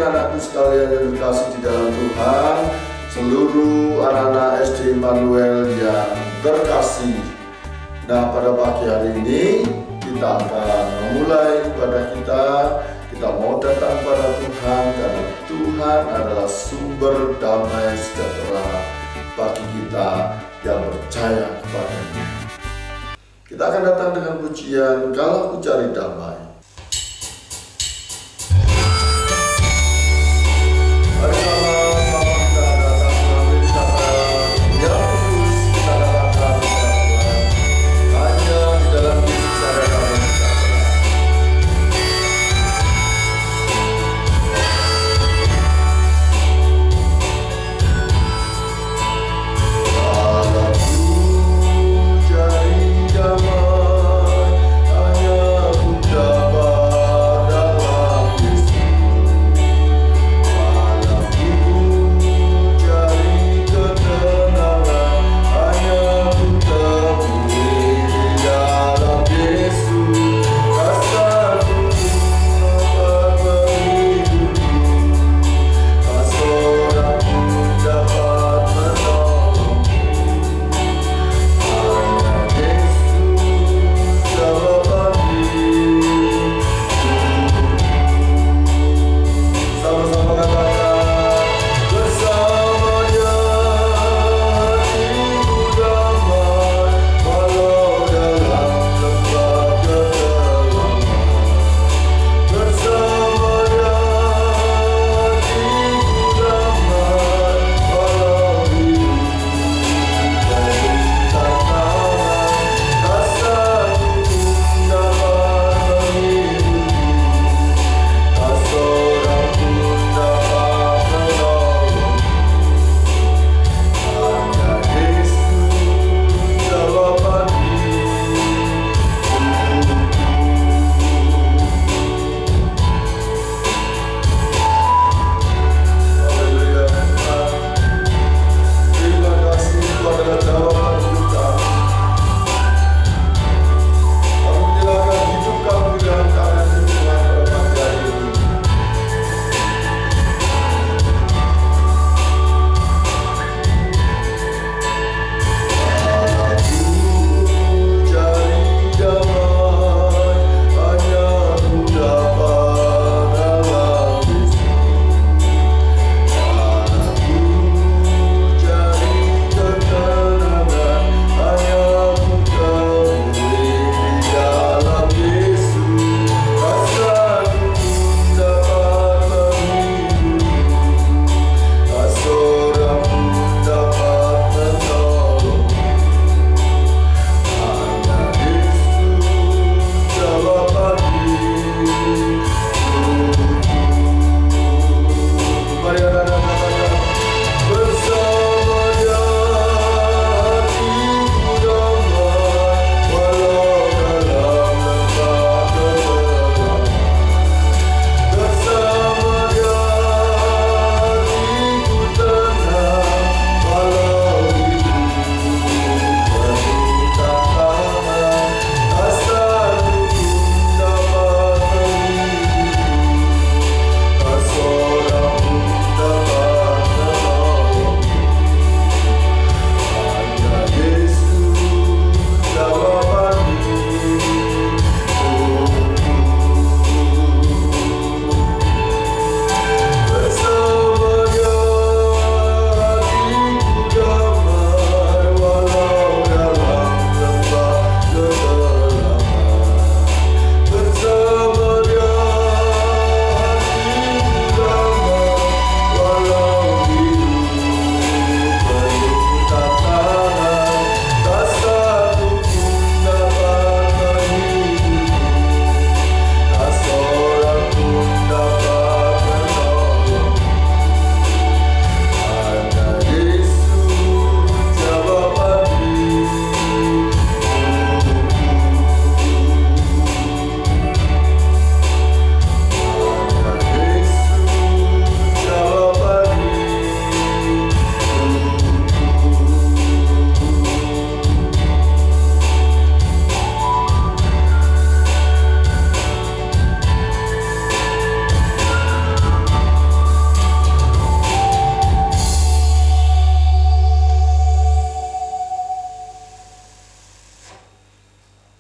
anak-anakku sekalian yang dikasih di dalam Tuhan, seluruh anak-anak SD Immanuel yang terkasih. Nah, pada pagi hari ini kita akan memulai ibadah kita. Kita mau datang pada Tuhan karena Tuhan adalah sumber damai sejahtera bagi kita yang percaya kepadanya. Kita akan datang dengan pujian "Kalau Ku Cari Damai". Hanya ku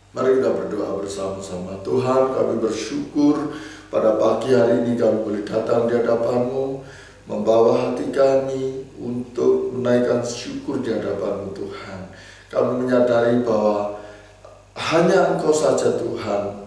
Mari kita berdoa bersama-sama. Tuhan, kami bersyukur pada pagi hari ini kami boleh datang di hadapan-Mu, membawa hati kami untuk menaikkan syukur di hadapan-Mu Tuhan. Kami menyadari bahwa hanya Engkau saja Tuhan,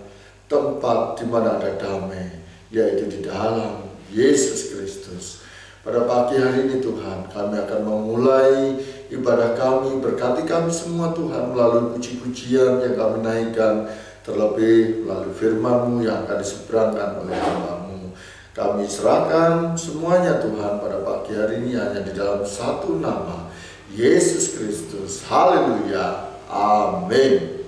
tempat di mana ada damai, yaitu di dalam Yesus Kristus. Pada pagi hari ini Tuhan, kami akan memulai ibadah kami. Berkati kami semua Tuhan melalui puji-pujian yang kami naikkan, terlebih melalui firman-Mu yang akan diseberangkan oleh hamba-Mu. Kami serahkan semuanya Tuhan pada pagi hari ini hanya di dalam satu nama, Yesus Kristus. Haleluya. Amin.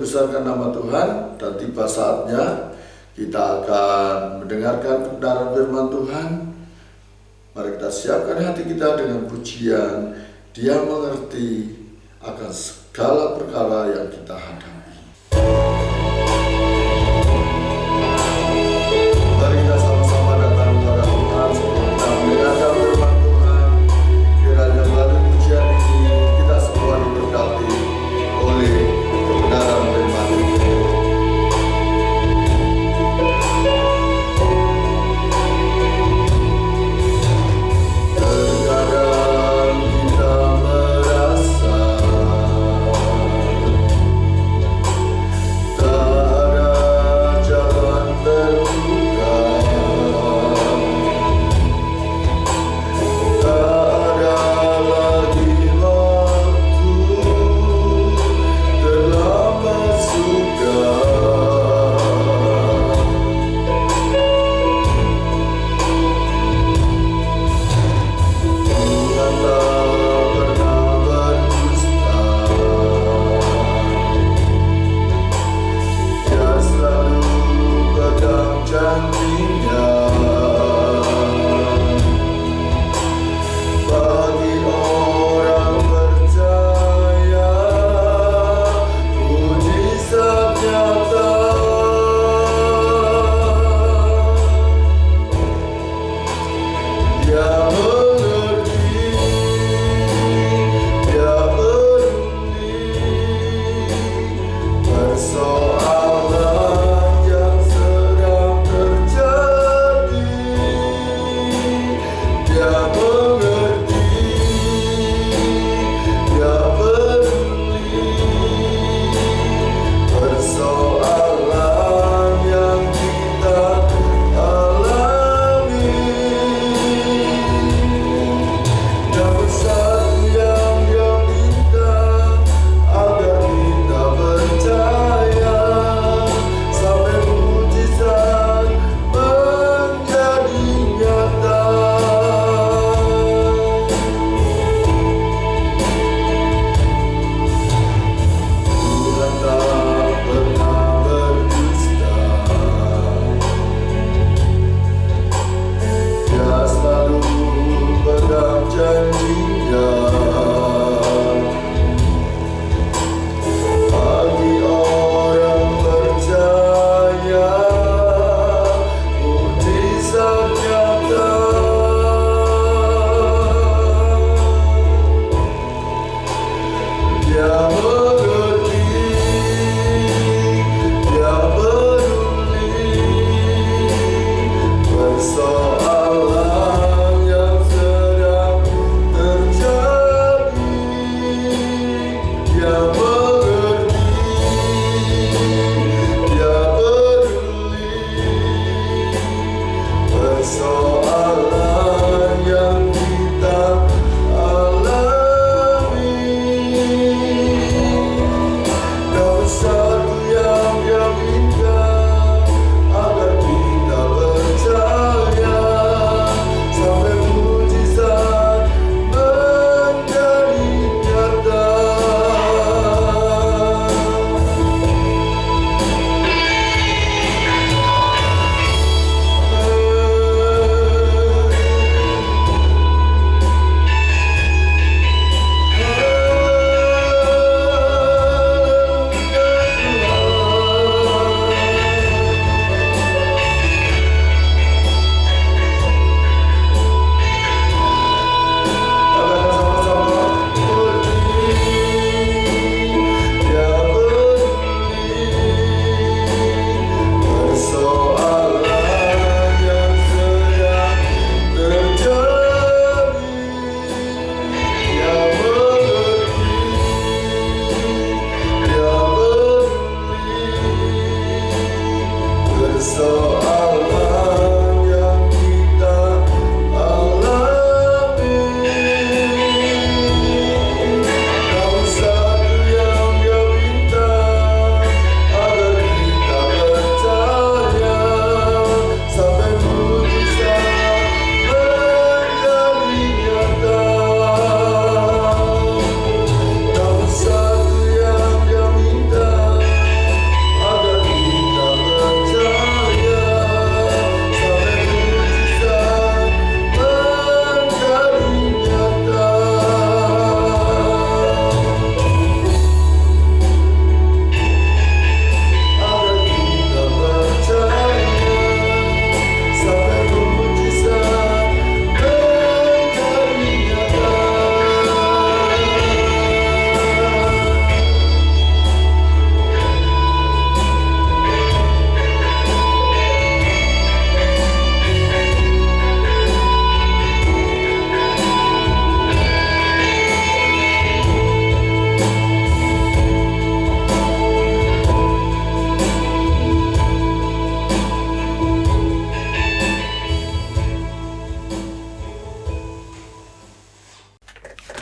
membesarkan nama Tuhan, dan tiba saatnya kita akan mendengarkan kebenaran firman Tuhan. Mari kita siapkan hati kita dengan pujian. Dia mengerti akan segala perkara yang kita hadapi. Mari kita sama-sama datang kepada Tuhan sebelum kita mendengarkan firman Tuhan.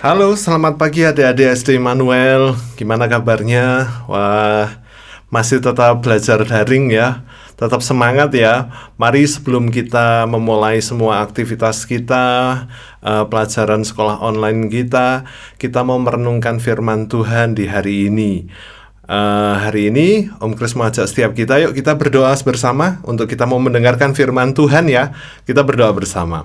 Halo, selamat pagi adik-adik SD Immanuel. Gimana kabarnya? Wah, masih tetap belajar daring ya. Tetap semangat ya. Mari sebelum kita memulai semua aktivitas kita, pelajaran sekolah online kita mau merenungkan firman Tuhan di hari ini. Hari ini Om Kris mau ajak setiap kita, yuk kita berdoa bersama untuk kita mau mendengarkan firman Tuhan ya. Kita berdoa bersama.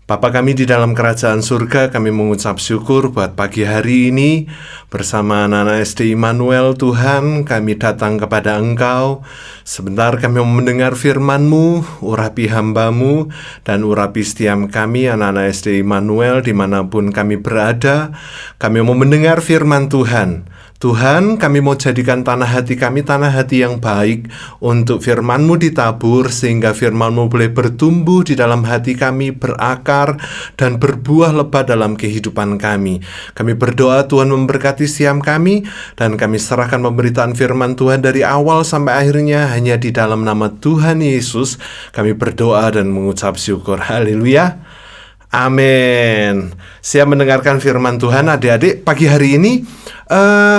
Bapa kami di dalam kerajaan surga, kami mengucap syukur buat pagi hari ini. Bersama anak-anak SD Immanuel, Tuhan, kami datang kepada Engkau. Sebentar kami mau mendengar firman-Mu, urapi hamba-Mu, dan urapi setiap kami, anak-anak SD Immanuel, dimanapun kami berada. Kami mau mendengar firman Tuhan. Tuhan, kami mau jadikan tanah hati kami tanah hati yang baik untuk firman-Mu ditabur, sehingga firman-Mu boleh bertumbuh di dalam hati kami, berakar dan berbuah lebat dalam kehidupan kami. Kami berdoa Tuhan memberkati setiap kami, dan kami serahkan pemberitaan firman Tuhan dari awal sampai akhirnya hanya di dalam nama Tuhan Yesus. Kami berdoa dan mengucap syukur. Haleluya. Amin. Siap mendengarkan firman Tuhan adik-adik. Pagi hari ini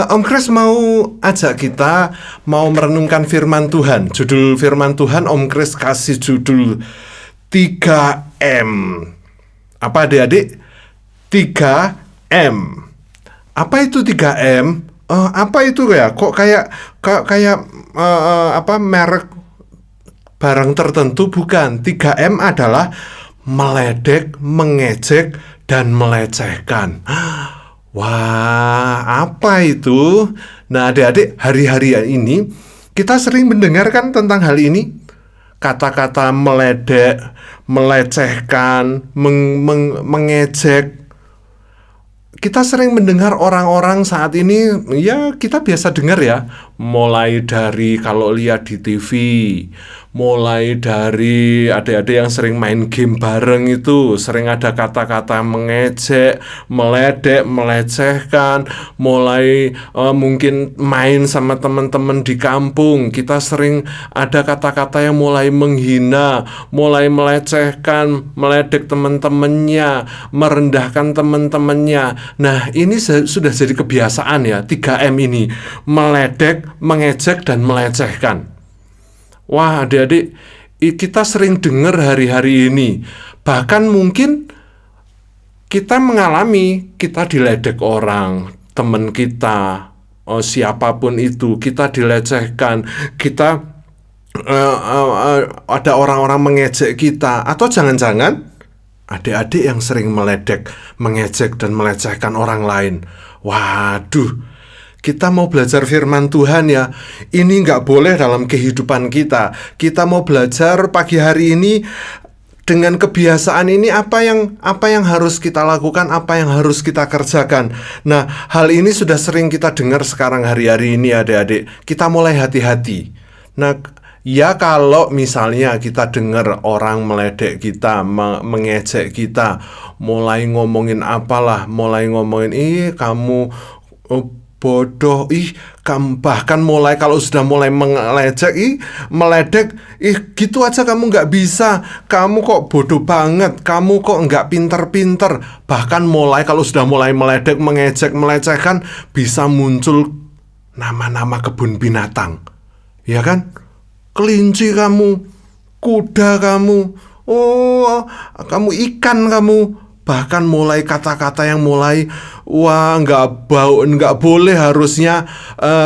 Om Kris mau ajak kita mau merenungkan firman Tuhan. Judul firman Tuhan Om Kris kasih judul 3M. Apa adik-adik? 3M. Apa itu 3M? Apa itu ya? Kok kayak merek barang tertentu? Bukan. 3M adalah meledek, mengejek, dan melecehkan. Wah, apa itu? Nah, adik-adik, hari-hari ini kita sering mendengarkan tentang hal ini. Kata-kata meledek, melecehkan, mengejek. Kita sering mendengar orang-orang saat ini, ya kita biasa dengar ya. Mulai dari kalau lihat di TV, mulai dari adik-adik yang sering main game bareng itu, sering ada kata-kata mengejek, meledek, melecehkan. Mulai mungkin main sama teman-teman di kampung, kita sering ada kata-kata yang mulai menghina, mulai melecehkan, meledek teman-temannya, merendahkan teman-temannya. Nah, ini sudah jadi kebiasaan ya, 3M ini, meledek, mengejek, dan melecehkan. Wah, adik-adik, kita sering dengar hari-hari ini. Bahkan mungkin kita mengalami, kita diledek orang, teman kita, siapapun itu, kita dilecehkan, kita ada orang-orang mengejek kita, atau jangan-jangan adik-adik yang sering meledek, mengejek, dan melecehkan orang lain. Waduh, kita mau belajar firman Tuhan ya. Ini nggak boleh dalam kehidupan kita. Kita mau belajar pagi hari ini dengan kebiasaan ini, apa yang harus kita lakukan, apa yang harus kita kerjakan. Nah, hal ini sudah sering kita dengar sekarang hari-hari ini adik-adik. Kita mulai hati-hati. Nah, ya kalau misalnya kita dengar orang meledek kita, mengejek kita, mulai ngomongin apalah, mulai ngomongin kamu bodoh, bahkan mulai kalau sudah mulai melecek, meledek, gitu aja kamu nggak bisa, kamu kok bodoh banget, kamu kok nggak pinter-pinter. Bahkan mulai kalau sudah mulai meledek, mengejek, melecehkan, bisa muncul nama-nama kebun binatang, ya kan? Kelinci kamu, kuda kamu, kamu ikan kamu. Bahkan mulai kata-kata yang mulai, wah nggak boleh harusnya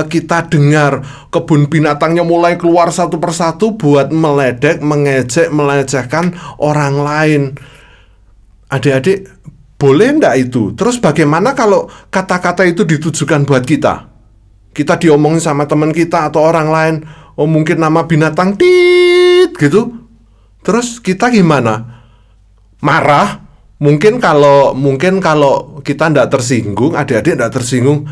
kita dengar. Kebun binatangnya mulai keluar satu persatu buat meledek, mengejek, melecehkan orang lain. Adik-adik, boleh nggak itu? Terus bagaimana kalau kata-kata itu ditujukan buat kita? Kita diomongin sama teman kita atau orang lain, mungkin nama binatang tit gitu. Terus kita gimana? Marah? Mungkin kalau kita ndak tersinggung, adik-adik ndak tersinggung,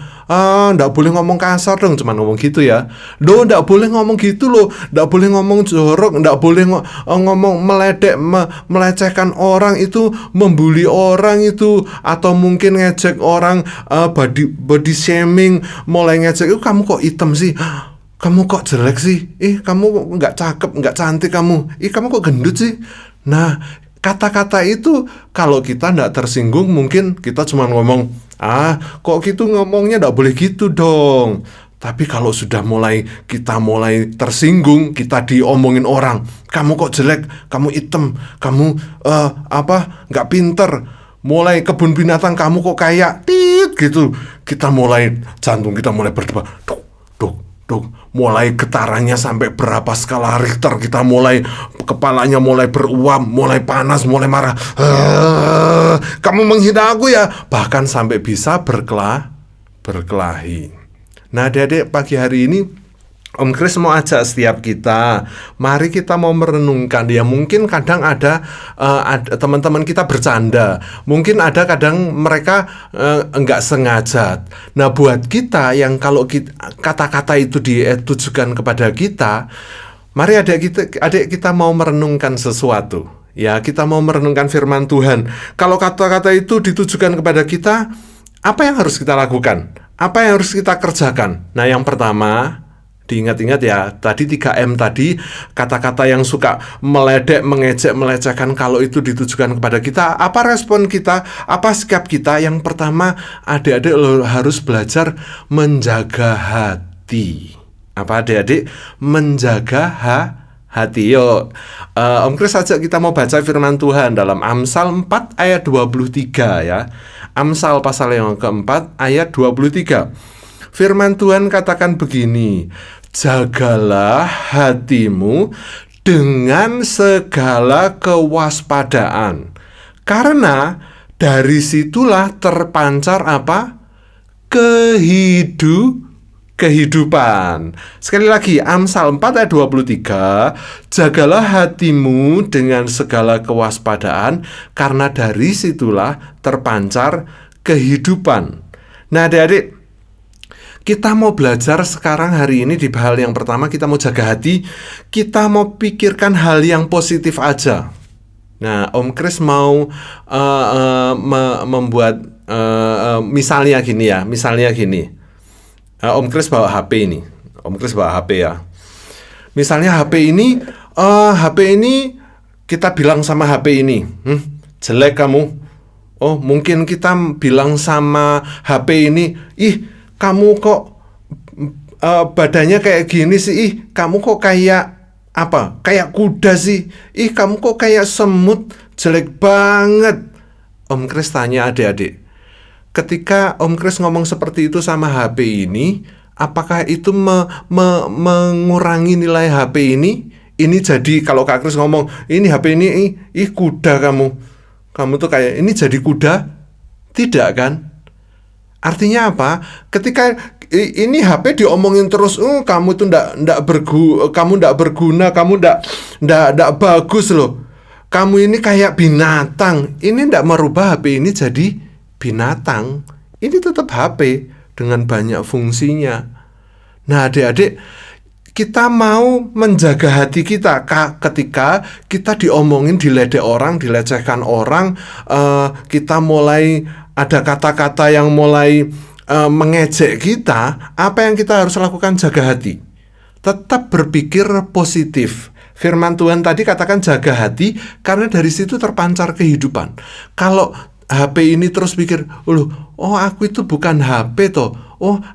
ndak boleh ngomong kasar dong, cuman ngomong gitu ya. Ndak boleh ngomong gitu loh, ndak boleh ngomong jorok, ndak boleh ngomong meledek, melecehkan orang itu, membuli orang itu, atau mungkin ngejek orang, body shaming, mulai ngejek, kamu kok hitam sih? Kamu kok jelek sih? Kamu nggak cakep, nggak cantik kamu. Kamu kok gendut sih? Nah, Kata-kata itu kalau kita tidak tersinggung mungkin kita cuma ngomong, kok gitu ngomongnya tidak boleh gitu dong. Tapi kalau sudah kita mulai tersinggung, kita diomongin orang, kamu kok jelek, kamu hitam, kamu nggak pinter, mulai kebun binatang kamu kok kayak gitu, jantung kita mulai berdebar, mulai getarannya sampai berapa skala Richter, kita kepalanya mulai beruap, mulai panas, mulai marah. Kamu menghina aku ya, bahkan sampai bisa berkelahi. Nah, adik-adik, pagi hari ini Om Kris mau ajak setiap kita, mari kita mau merenungkan. Ya mungkin kadang ada teman-teman kita bercanda, mungkin ada kadang mereka enggak sengaja. Nah, buat kita yang kalau kata-kata itu ditujukan kepada kita, mari adik kita mau merenungkan sesuatu. Ya, kita mau merenungkan firman Tuhan. Kalau kata-kata itu ditujukan kepada kita, apa yang harus kita lakukan? Apa yang harus kita kerjakan? Nah, yang pertama, diingat-ingat ya, tadi 3M tadi, kata-kata yang suka meledek, mengejek, melecehkan, kalau itu ditujukan kepada kita, apa respon kita, apa sikap kita? Yang pertama, adik-adik harus belajar menjaga hati. Apa adik-adik? Menjaga hati. Yuk, Om Kris ajak kita mau baca firman Tuhan dalam Amsal 4 ayat 23 ya. Amsal pasal yang keempat ayat 23. Firman Tuhan katakan begini, jagalah hatimu dengan segala kewaspadaan, karena dari situlah terpancar apa? Kehidupan. Sekali lagi, Amsal 4 ayat 23, jagalah hatimu dengan segala kewaspadaan, karena dari situlah terpancar kehidupan. Nah, adik-adik, kita mau belajar sekarang hari ini di hal yang pertama, kita mau jaga hati, kita mau pikirkan hal yang positif aja. Nah, Om Kris mau membuat misalnya gini. Om Kris bawa HP ini. Om Kris bawa HP ya. Misalnya HP ini kita bilang sama HP ini, jelek kamu. Oh, mungkin kita bilang sama HP ini, kamu kok badannya kayak gini sih, kamu kok kayak kayak kuda sih, kamu kok kayak semut, jelek banget. Om Kris tanya adik-adik, ketika Om Kris ngomong seperti itu sama HP ini, apakah itu mengurangi nilai HP ini? Ini jadi kalau Kak Kris ngomong, ini HP ini, kuda kamu tuh kayak ini jadi kuda? Tidak kan? Artinya apa? Ketika ini HP diomongin terus, kamu tuh kamu ndak berguna, kamu ndak bagus loh. Kamu ini kayak binatang. Ini ndak merubah HP ini jadi binatang. Ini tetap HP dengan banyak fungsinya. Nah, adik-adik, kita mau menjaga hati kita ketika kita diomongin, diledek orang, dilecehkan orang, kita mulai ada kata-kata yang mulai mengejek kita. Apa yang kita harus lakukan? Jaga hati. Tetap berpikir positif. Firman Tuhan tadi katakan jaga hati, karena dari situ terpancar kehidupan. Kalau HP ini terus pikir, aku itu bukan HP toh.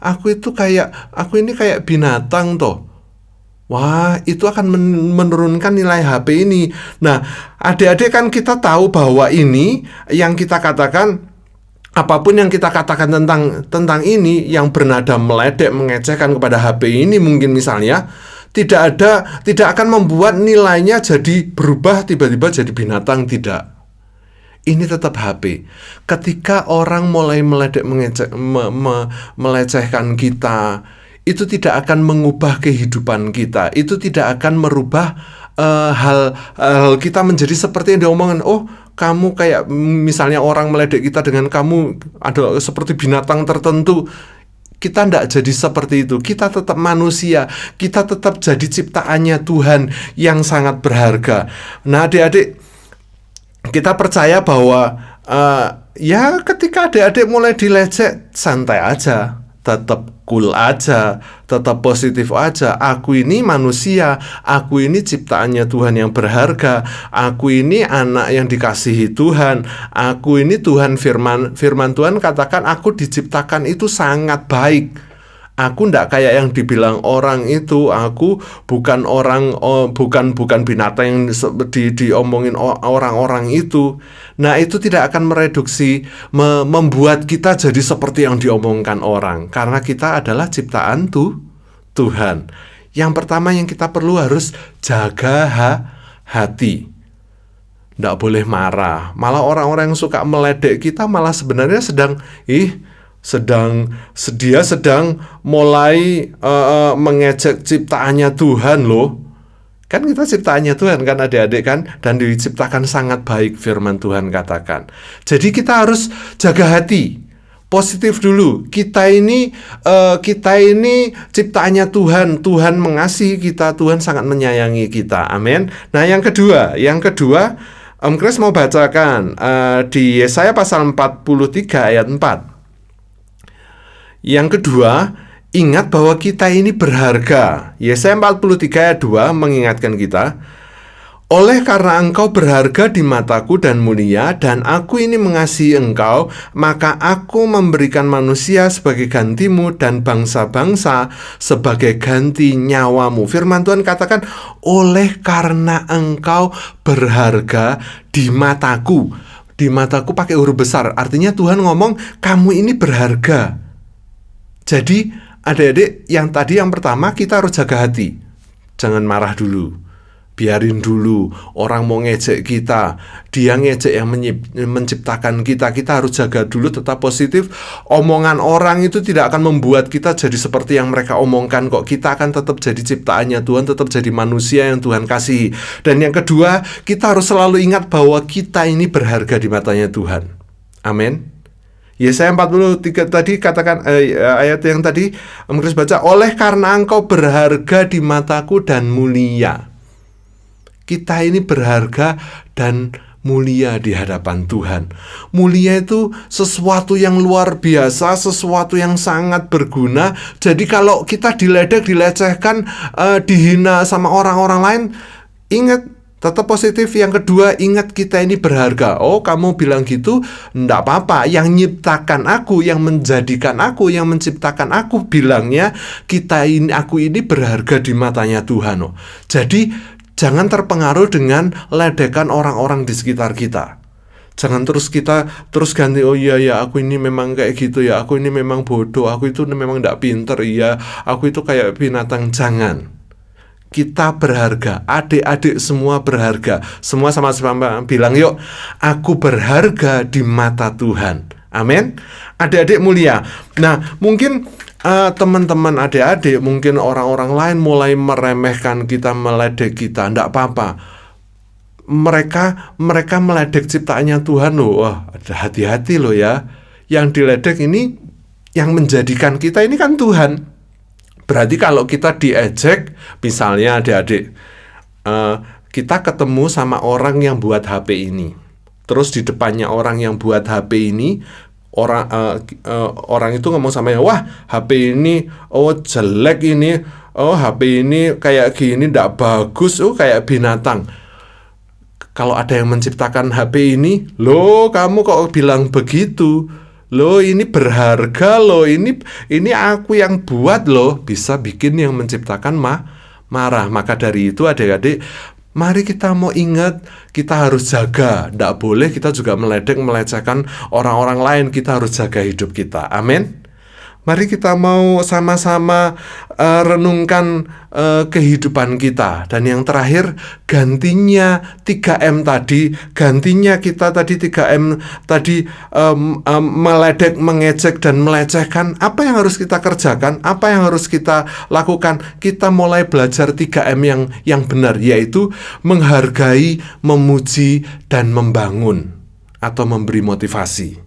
Aku ini kayak binatang toh. Wah, itu akan menurunkan nilai HP ini. Nah, adik-adik kan kita tahu bahwa ini yang kita katakan, apapun yang kita katakan tentang ini yang bernada meledek, mengecehkan kepada HP ini, mungkin misalnya tidak akan membuat nilainya jadi berubah tiba-tiba jadi binatang, tidak. Ini tetap HP. Ketika orang mulai meledek, melecehkan kita, itu tidak akan mengubah kehidupan kita. Itu tidak akan merubah hal kita menjadi seperti yang diomongin. Kamu kayak misalnya orang meledek kita dengan kamu ada seperti binatang tertentu. Kita tidak jadi seperti itu. Kita tetap manusia. Kita tetap jadi ciptaannya Tuhan yang sangat berharga. Nah, adik-adik, kita percaya bahwa ketika adik-adik mulai dilecek, santai aja. tetap cool aja, tetap positif aja. Aku ini manusia, aku ini ciptaannya Tuhan yang berharga, aku ini anak yang dikasihi Tuhan, aku ini Tuhan firman Tuhan katakan aku diciptakan itu sangat baik. Aku ndak kayak yang dibilang orang itu, aku bukan orang, bukan binatang yang diomongin orang-orang itu. Nah, itu tidak akan mereduksi, membuat kita jadi seperti yang diomongkan orang, karena kita adalah ciptaan Tuhan. Yang pertama yang kita perlu harus jaga hati. Ndak boleh marah. Malah orang-orang yang suka meledek kita malah sebenarnya dia sedang mulai mengejek ciptaannya Tuhan loh. Kan kita ciptaannya Tuhan kan adik-adik kan, dan diciptakan sangat baik firman Tuhan katakan. Jadi kita harus jaga hati. Positif dulu. Kita ini ciptaannya Tuhan. Tuhan mengasihi kita, Tuhan sangat menyayangi kita. Amin. Nah, yang kedua, Om Chris mau bacakan di Yesaya pasal 43 ayat 4. Yang kedua, ingat bahwa kita ini berharga. Yesaya 43 ayat 2 mengingatkan kita, oleh karena engkau berharga di mataku dan mulia, dan aku ini mengasihi engkau, maka aku memberikan manusia sebagai gantimu dan bangsa-bangsa sebagai ganti nyawamu. Firman Tuhan katakan, oleh karena engkau berharga di mataku. Di mataku pakai huruf besar, artinya Tuhan ngomong, kamu ini berharga. Jadi adik-adik, yang pertama kita harus jaga hati. Jangan marah dulu. Biarin dulu orang mau ngejek kita. Dia ngejek yang menciptakan kita. Kita harus jaga dulu, tetap positif. Omongan orang itu tidak akan membuat kita jadi seperti yang mereka omongkan kok. Kita akan tetap jadi ciptaannya Tuhan, tetap jadi manusia yang Tuhan kasihi. Dan yang kedua, kita harus selalu ingat bahwa kita ini berharga di matanya Tuhan. Amin. Yesaya 43 tadi katakan, ayat yang tadi Om Chris baca, oleh karena engkau berharga di mataku dan mulia. Kita ini berharga dan mulia di hadapan Tuhan. Mulia itu sesuatu yang luar biasa, sesuatu yang sangat berguna. Jadi kalau kita diledek, dilecehkan, dihina sama orang-orang lain, ingat, tetap positif. Yang kedua, ingat kita ini berharga. Oh, kamu bilang gitu, enggak apa-apa. Yang nyiptakan aku, yang menjadikan aku, yang menciptakan aku bilangnya, aku ini berharga di matanya Tuhan. Oh. Jadi, jangan terpengaruh dengan ledekan orang-orang di sekitar kita. Jangan kita terus ganti, oh iya ya, aku ini memang kayak gitu ya, aku ini memang bodoh, aku itu memang enggak pinter, iya, aku itu kayak binatang. Jangan. Kita berharga, adik-adik semua berharga. Semua sama-sama bilang, yuk, aku berharga di mata Tuhan. Amin. Adik-adik mulia. Nah, mungkin teman-teman adik-adik, mungkin orang-orang lain mulai meremehkan kita, meledek kita. Enggak apa-apa. Mereka meledek ciptaannya Tuhan loh. Wah, hati-hati loh ya. Yang diledek ini, yang menjadikan kita ini kan Tuhan. Berarti kalau kita diejek, misalnya adik-adik, kita ketemu sama orang yang buat HP ini, terus di depannya orang yang buat HP ini, orang itu ngomong sama yang, wah HP ini, oh jelek ini, oh HP ini kayak gini, ndak bagus, oh kayak binatang. Kalau ada yang menciptakan HP ini, loh kamu kok bilang begitu? Loh ini berharga loh, ini aku yang buat loh, bisa bikin yang menciptakan marah. Maka dari itu adik-adik, mari kita mau ingat, kita harus jaga. Tidak boleh kita juga melecehkan orang-orang lain, kita harus jaga hidup kita. Amin. Mari kita mau sama-sama renungkan kehidupan kita. Dan yang terakhir, gantinya 3M tadi, gantinya kita tadi 3M tadi, meledek, mengejek, dan melecehkan. Apa yang harus kita kerjakan? Apa yang harus kita lakukan? Kita mulai belajar 3M yang benar, yaitu menghargai, memuji, dan membangun atau memberi motivasi.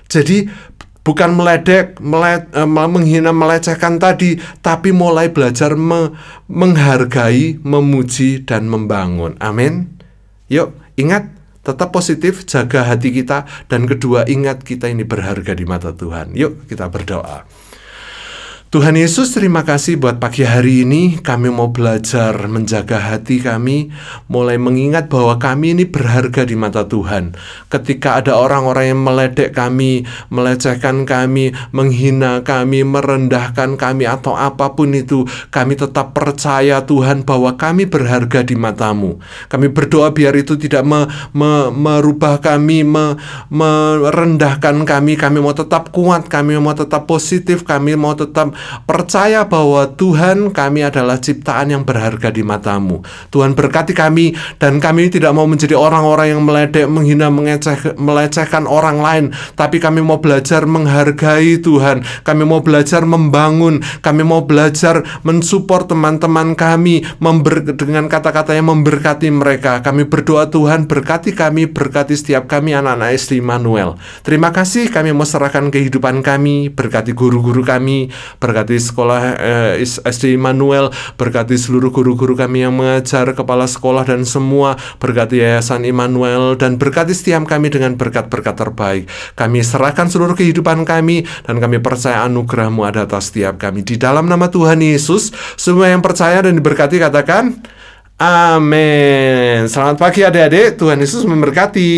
Jadi bukan meledek, menghina, melecehkan tadi, tapi mulai belajar menghargai, memuji, dan membangun. Amin. Yuk, ingat, tetap positif, jaga hati kita. Dan kedua, ingat kita ini berharga di mata Tuhan. Yuk, kita berdoa. Tuhan Yesus, terima kasih buat pagi hari ini. Kami mau belajar menjaga hati kami, mulai mengingat bahwa kami ini berharga di mata Tuhan. Ketika ada orang-orang yang meledek kami, melecehkan kami, menghina kami, merendahkan kami, atau apapun itu, kami tetap percaya Tuhan bahwa kami berharga di mata-Mu. Kami berdoa biar itu tidak merubah kami, merendahkan kami. Kami mau tetap kuat, kami mau tetap positif, kami mau tetap percaya bahwa Tuhan, kami adalah ciptaan yang berharga di mata-Mu. Tuhan, berkati kami, dan kami tidak mau menjadi orang-orang yang meledek, menghina, melecehkan orang lain, tapi kami mau belajar menghargai Tuhan. Kami mau belajar membangun, kami mau belajar mensupport teman-teman kami, dengan kata-kata yang memberkati mereka. Kami berdoa, Tuhan, berkati kami, berkati setiap kami anak-anak SD Immanuel. Terima kasih, kami mau serahkan kehidupan kami, berkati guru-guru kami, berkati sekolah SD Immanuel, berkati seluruh guru-guru kami yang mengajar, kepala sekolah dan semua, berkati Yayasan Immanuel, dan berkati setiap kami dengan berkat-berkat terbaik. Kami serahkan seluruh kehidupan kami, dan kami percaya anugerah-Mu ada atas setiap kami. Di dalam nama Tuhan Yesus, semua yang percaya dan diberkati katakan, amin. Selamat pagi adik-adik, Tuhan Yesus memberkati.